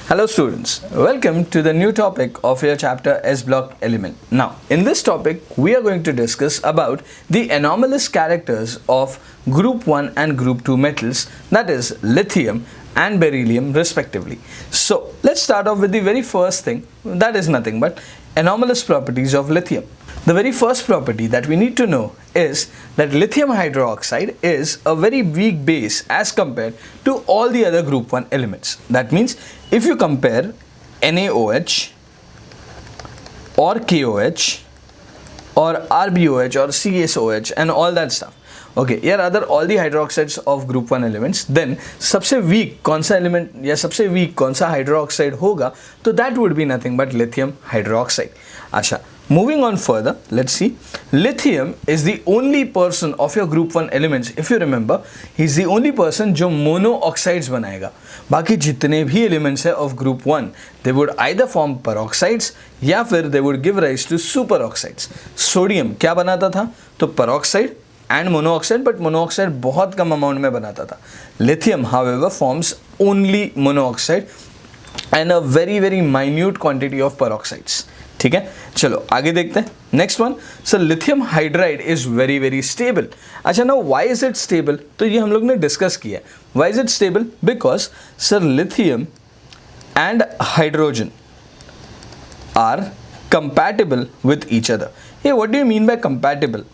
Hello students, welcome to the new topic of your chapter S block element. Now, in this topic, we are going to discuss about the anomalous characters of group 1 and group 2 metals, that is lithium and beryllium respectively. So, let's start off with the very first thing, that is nothing but anomalous properties of lithium. The very first property that we need to know is that lithium hydroxide is a very weak base as compared to all the other group 1 elements. That means if you compare NaOH or KOH or RbOH or CSOH and all that stuff, okay, here are all the hydroxides of group 1 elements, then सबसे weak कौन सा element या सबसे weak कौन सा hydroxide होगा, तो that would be nothing but lithium hydroxide. अच्छा, moving on further, let's see. Lithium is the only person of your group 1 elements. If you remember, he is the only person जो mono oxides बनाएगा. बाकी जितने भी elements है of group 1, they would either form peroxides या फिर they would give rise to superoxides. Sodium क्या बनाता था? तो peroxide and monoxide, but monoxide बहुत कम amount में बनाता था. Lithium, however, forms only monoxide and a very minute quantity of peroxides. ठीक है, चलो आगे देखते हैं. Next one, sir lithium hydride is very stable. अच्छा, now why is it stable? तो ये हम लोग ने डिस्कस किया. Why is it stable? Because sir lithium and hydrogen are compatible with each other. ये what do you mean by compatible?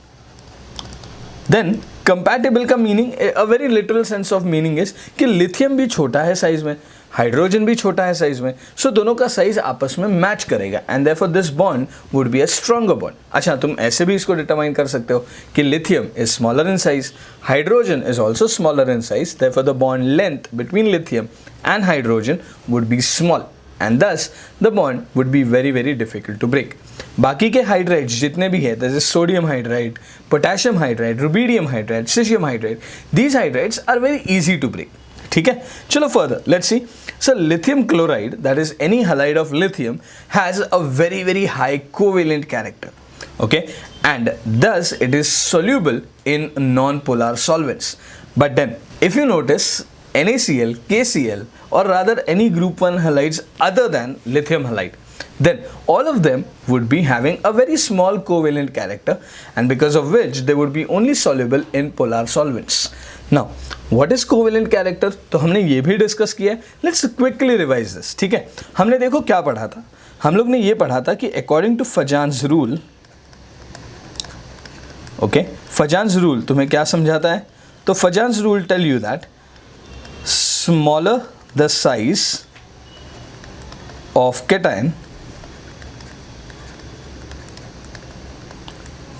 Then compatible का meaning, a very literal sense of meaning is कि lithium भी छोटा है size में, hydrogen भी छोटा है साइज में, सो दोनों का साइज आपस में मैच करेगा and therefore this bond would be a stronger bond. अच्छा, तुम ऐसे भी इसको डिटरमाइन कर सकते हो कि lithium is smaller in size, hydrogen is also smaller in size, therefore the bond length between lithium and hydrogen would be small and thus the bond would be very difficult to break. बाकी के hydrides जितने भी है, जैसे sodium hydride, potassium hydride, rubidium hydride, caesium hydride, these hydrides are very easy to break. ठीक है, चलो further let's see. So lithium chloride, that is any halide of lithium, has a very high covalent character. Okay, and thus it is soluble in non-polar solvents. But then if you notice NaCl, KCl, or rather any group 1 halides other than lithium halide, then all of them would be having a very small covalent character, and because of which they would be only soluble in polar solvents. Now, what is covalent character? तो हमने ये भी discuss किया है. Let's quickly revise this. ठीक है, हमने देखो क्या पढ़ा था. हम लोग ने ये पढ़ा था कि according to Fajans rule, okay, Fajans rule तुम्हें क्या समझाता है? तो Fajans rule tell you that smaller the size of cation,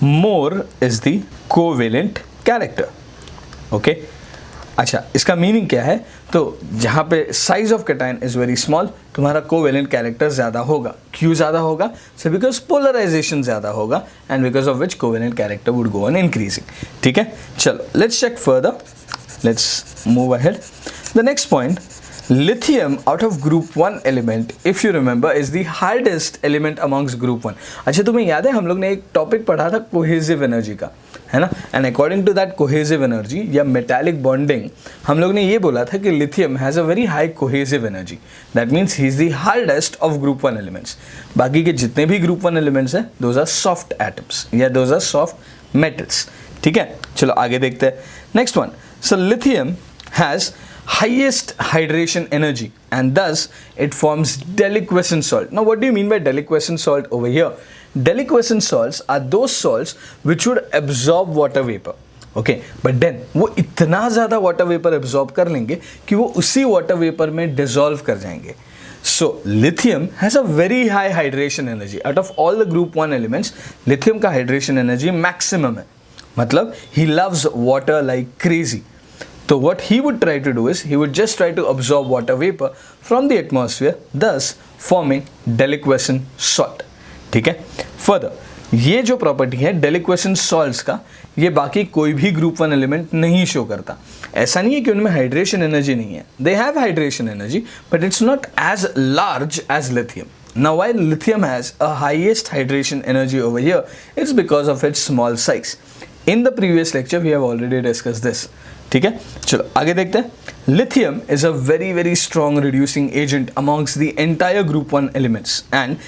more is the covalent character. Okay, अच्छा, इसका मीनिंग क्या है? तो जहाँ पे size of cation is very small, तुम्हारा कोवेलेंट कैरेक्टर ज़्यादा होगा. क्यों ज़्यादा होगा? सो बिकॉज पोलराइजेशन ज़्यादा होगा and because of which covalent character would go on increasing. ठीक है, चलो let's check further. Let's move ahead. The next point, lithium out of group 1 element, if you remember, is the hardest element amongst group 1. अच्छा, तुम्हें याद है हम लोग ने एक टॉपिक पढ़ा था कोहेसिव एनर्जी का, है ना? And according to that cohesive energy या मेटालिक बॉन्डिंग, हम लोग ने ये बोला था कि lithium has a very high cohesive energy. That means he is the hardest of group 1 elements. बाकी के जितने भी ग्रुप 1 एलिमेंट्स हैं, दोज आर सॉफ्ट एटम्स या दोज आर सॉफ्ट मेटल्स. ठीक है, चलो आगे देखते हैं. Next one, so lithium has highest hydration energy and thus it forms deliquescent salt. Now what do you mean by deliquescent salt over here? Deliquescent salts are those salts which would absorb water vapor. Okay, but then वो इतना ज़्यादा water vapor absorb कर लेंगे कि वो उसी water vapor में dissolve कर जाएंगे. So lithium has a very high hydration energy. Out of all the group 1 elements, lithium का hydration energy maximum है. मतलब he loves water like crazy. So what he would try to do is he would just try to absorb water vapor from the atmosphere, thus forming deliquescent salt. ठीक है, further ये जो property है deliquescent salts का, ये बाकी कोई भी ग्रुप 1 एलिमेंट नहीं शो करता. ऐसा नहीं है कि उनमें हाइड्रेशन एनर्जी नहीं है. They have hydration energy, but it's not as large as lithium. Now while lithium has a highest hydration energy over here, it's because of its small size. In the previous lecture we have already discussed this. ठीक है, चलो आगे देखते हैं. lithium is a very strong reducing agent amongst the entire group 1 elements, and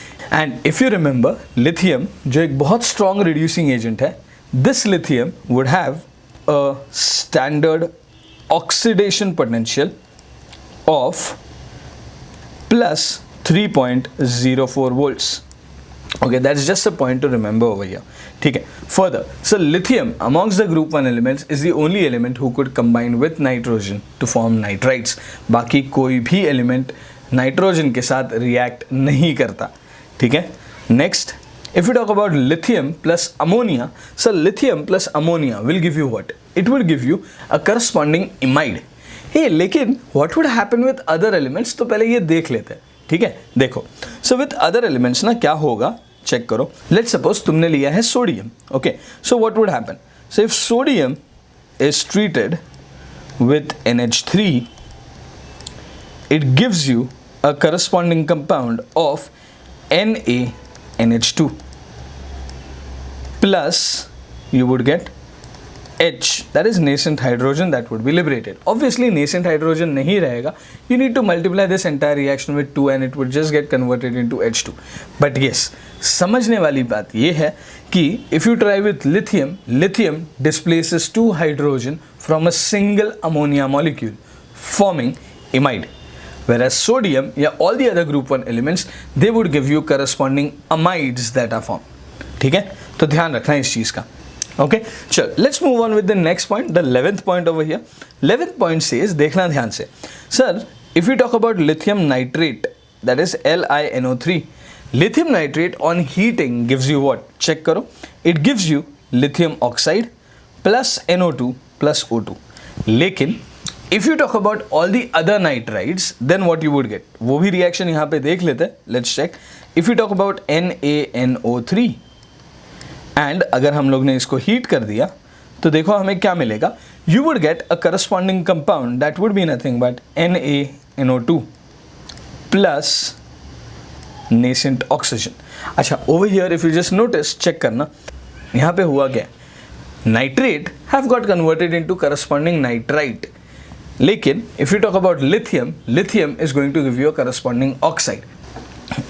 if you remember, lithium जो एक बहुत strong reducing agent है, this lithium would have a standard oxidation potential of plus 3.04 volts. Okay, that's just a point to remember over here. ठीक है. Further, so lithium amongst the group 1 elements is the only element who could combine with nitrogen to form nitrites. बाकी कोई भी element nitrogen के साथ react नहीं करता. ठीक है. Next, if we talk about lithium plus ammonia, so lithium plus ammonia will give you what? It will give you a corresponding imide. Hey, लेकिन what would happen with other elements? तो पहले ये देख लेते हैं. ठीक है, देखो. So with other elements ना क्या होगा, चेक करो. लेट्स सपोज तुमने लिया है sodium. Okay, so what would happen? So if sodium is treated with NH3, it gives you a corresponding compound of NaNH2 plus you would get H, that is nascent hydrogen that would be liberated. Obviously nascent hydrogen नहीं रहेगा. You need to multiply this entire reaction with 2 and it would just get converted into H2. But yes, समझने वाली बात ये है कि if you try with lithium, lithium displaces 2 hydrogen from a single ammonia molecule forming imide. Whereas sodium या all the other group 1 elements, they would give you corresponding amides that are formed. ठीक है, तो ध्यान रखना इस चीज़ का. Okay, चल, let's move on with the next point, the 11th point over here. 11th point says, देखना ध्यान से. Sir, if we talk about lithium nitrate, that is LiNO3, lithium nitrate on heating gives you what? Check करो. It gives you lithium oxide plus NO2 plus O2. लेकिन if you talk about all the other nitrides, then what you would get? वो भी reaction यहाँ पे देख लेते हैं. Let's check. If you talk about NaNO3, and अगर हम लोग ने इसको हीट कर दिया तो देखो हमें क्या मिलेगा. You would get a corresponding compound that would be nothing but NaNO2 plus nascent oxygen. अच्छा, over here if you just notice, check करना यहाँ पे हुआ क्या. Nitrate have got converted into corresponding nitrite, लेकिन if you talk about lithium, lithium is going to give you a corresponding oxide.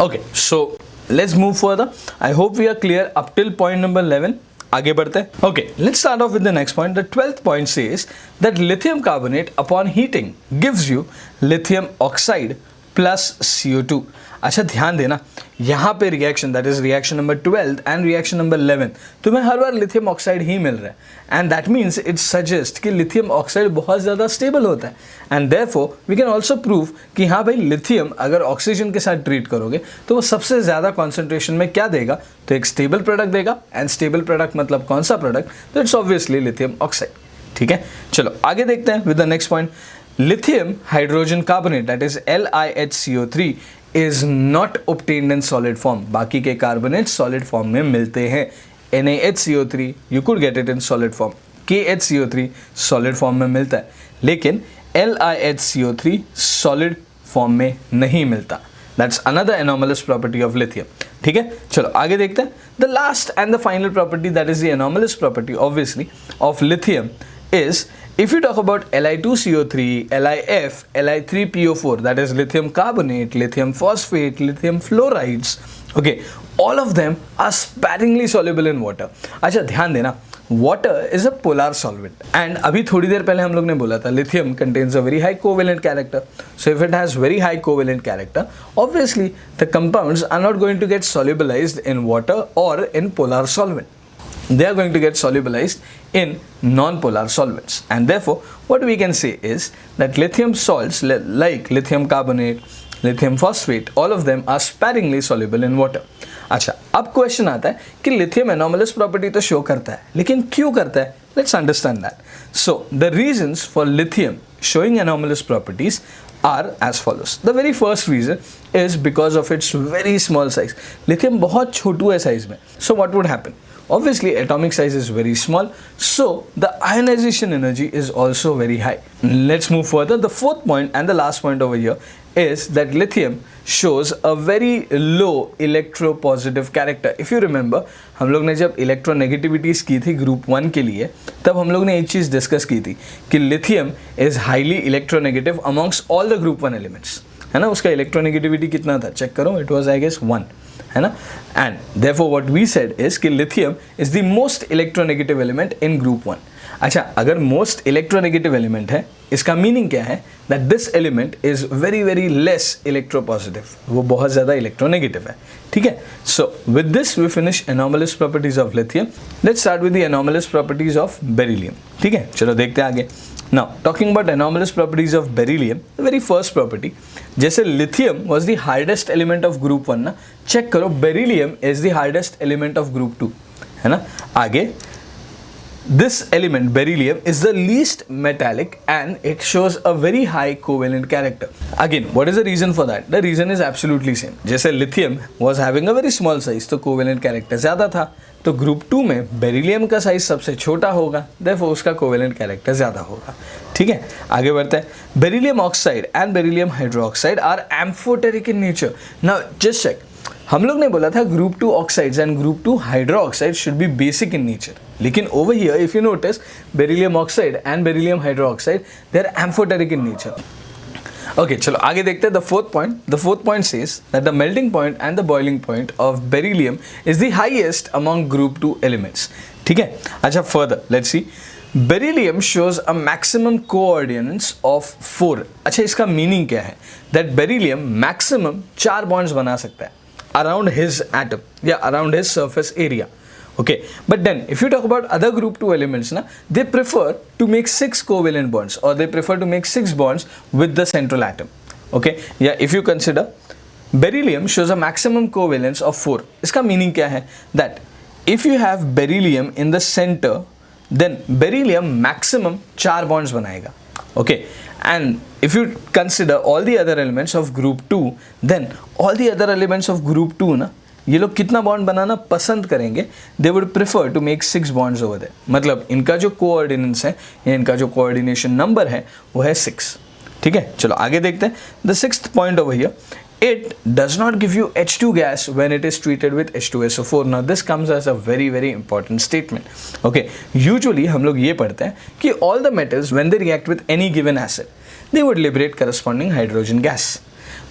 Okay, so let's move further. I hope we are clear up till point number 11. आगे बढ़ते हैं. Okay, let's start off with the next point. The 12th point says that lithium carbonate upon heating gives you lithium oxide plus CO2. अच्छा, ध्यान देना, यहाँ पे reaction, that is reaction number 12 and reaction number 11, तुम्हें हर बार lithium oxide ही मिल रहा है, and that means it suggest कि लिथियम ऑक्साइड बहुत ज़्यादा स्टेबल होता है. And therefore we can also prove कि हाँ भाई, लिथियम अगर ऑक्सीजन के साथ ट्रीट करोगे तो वो सबसे ज़्यादा कॉन्सेंट्रेशन में क्या देगा, तो एक स्टेबल प्रोडक्ट देगा. एंड स्टेबल प्रोडक्ट मतलब कौन सा प्रोडक्ट, तो इट्स ऑब्वियसली लिथियम ऑक्साइड. ठीक है, चलो आगे देखते हैं with the next point. Lithium hydrogen carbonate, that is LiHCO3, is not obtained in solid form. बाकी के कार्बोनेट सॉलिड फॉर्म में मिलते हैं. NaHCO3 you could get it in solid form. KHCO3 solid form में मिलता है, लेकिन LiHCO3 सॉलिड फॉर्म में नहीं मिलता. That's another anomalous property of lithium. ठीक है, चलो आगे देखते हैं. The last and the final property, that is the anomalous property obviously of lithium, is if you talk about Li2CO3, LiF, Li3PO4, that is lithium carbonate, lithium phosphate, lithium fluorides, okay, all of them are sparingly soluble in water. अच्छा, ध्यान देना, water is a polar solvent, and अभी थोड़ी देर पहले हम लोग ने बोला था lithium contains a very high covalent character. So if it has very high covalent character, obviously the compounds are not going to get solubilized in water or in polar solvent. They are going to get solubilized in non-polar solvents, and therefore what we can say is that lithium salts like lithium carbonate, lithium phosphate, all of them are sparingly soluble in water. अच्छा, अब question आता है कि lithium anomalous property तो show करता है, लेकिन क्यों करता है? Let's understand that. So the reasons for lithium showing anomalous properties are as follows. The very first reason is because of its very small size. Lithium बहुत छोटू है साइज में. So what would happen? Obviously atomic size is very small, so the ionization energy is also very high. Let's move further. The fourth point and the last point over here is that lithium shows a very low electropositive character. If you remember, हम लोग ने जब इलेक्ट्रोनेगेटिविटीज़ की थी group 1 के लिए, तब हम लोग ने एक चीज़ डिस्कस की थी कि lithium is highly electronegative amongst all the group 1 elements, है ना. उसका इलेक्ट्रोनेगेटिविटी कितना था, चेक करो, इट वाज आई गेस 1, है ना. And therefore what we said is कि lithium is the most electronegative element in group 1. अच्छा, अगर मोस्ट इलेक्ट्रोनेगेटिव एलिमेंट है, इसका मीनिंग क्या है, that this element is very very less electropositive, वो बहुत ज़्यादा इलेक्ट्रोनेगेटिव है. ठीक है. So with this we finish anomalous properties of lithium. Let's start with the anomalous properties of beryllium. ठीक है, चलो देखते हैं आगे. Now, talking about anomalous properties of beryllium, the very first property, जैसे lithium was the hardest element of group 1 ना, check करो beryllium is the hardest element of group 2, है ना. आगे, this element beryllium is the least metallic and it shows a very high covalent character. Again, what is the reason for that? The reason is absolutely same. जैसे lithium was having a very small size, तो covalent character ज़्यादा था, तो group 2 में beryllium का size सबसे छोटा होगा, देयरफॉर उसका कोवेलेंट कैरेक्टर ज़्यादा होगा. ठीक है, आगे बढ़ते हैं. Beryllium oxide and beryllium hydroxide are amphoteric in nature. Now just check, हम लोग ने बोला था group 2 oxides and group 2 hydroxide should be basic in nature, लेकिन over here if you notice beryllium oxide and beryllium hydroxide they are amphoteric in nature. Okay, चलो आगे देखते हैं. The fourth point says that the melting point and the boiling point of beryllium is the highest among group 2 elements. ठीक है. अच्छा, further let's see. Beryllium shows a maximum coordinates of 4. अच्छा, इसका meaning क्या है, दैट बेरिलियम मैक्सिमम 4 बॉन्ड्स बना सकता है अराउंड हिज एटम या around his surface area. Okay, but then if you talk about other group 2 elements na, they prefer to make 6 covalent bonds, or they prefer to make 6 bonds with the central atom. Okay, yeah, if you consider beryllium shows a maximum covalence of 4. इसका meaning क्या है, that if you have beryllium in the center, then beryllium maximum 4 bonds बनाएगा. Okay, and if you consider all the other elements of group 2, then all the other elements of group 2 ना, ये लोग कितना bond बनाना पसंद करेंगे, they would prefer to make 6 bonds over there. मतलब इनका जो कोऑर्डिनेट्स है या इनका जो कोऑर्डिनेशन नंबर है वो है 6. ठीक है, चलो आगे देखते हैं. The 6th point over here, it does not give you H2 gas when it is treated with H2SO4. Now this comes as a very very important statement. Okay, usually हम लोग ये पढ़ते हैं कि all the metals when they react with any given acid, they would liberate corresponding hydrogen gas.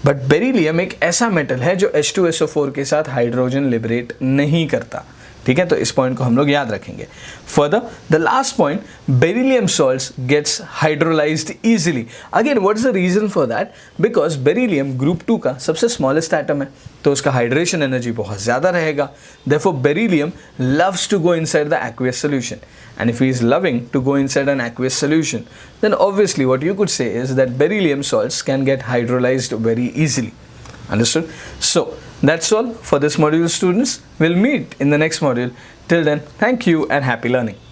But beryllium एक ऐसा metal है जो H2SO4 के साथ हाइड्रोजन लिबरेट नहीं करता. ठीक है, तो इस पॉइंट को हम लोग याद रखेंगे. Further the last point, beryllium salts gets hydrolysed easily. Again what is the reason for that, because beryllium group 2 का सबसे स्मॉलेस्ट एटम है, तो उसका हाइड्रेशन एनर्जी बहुत ज़्यादा रहेगा. Therefore beryllium loves to go inside the aqueous solution. And if he is loving to go inside an aqueous solution, then obviously what you could say is that beryllium salts can get hydrolyzed very easily. Understood? So that's all for this module, students. We'll meet in the next module. Till then, thank you and happy learning.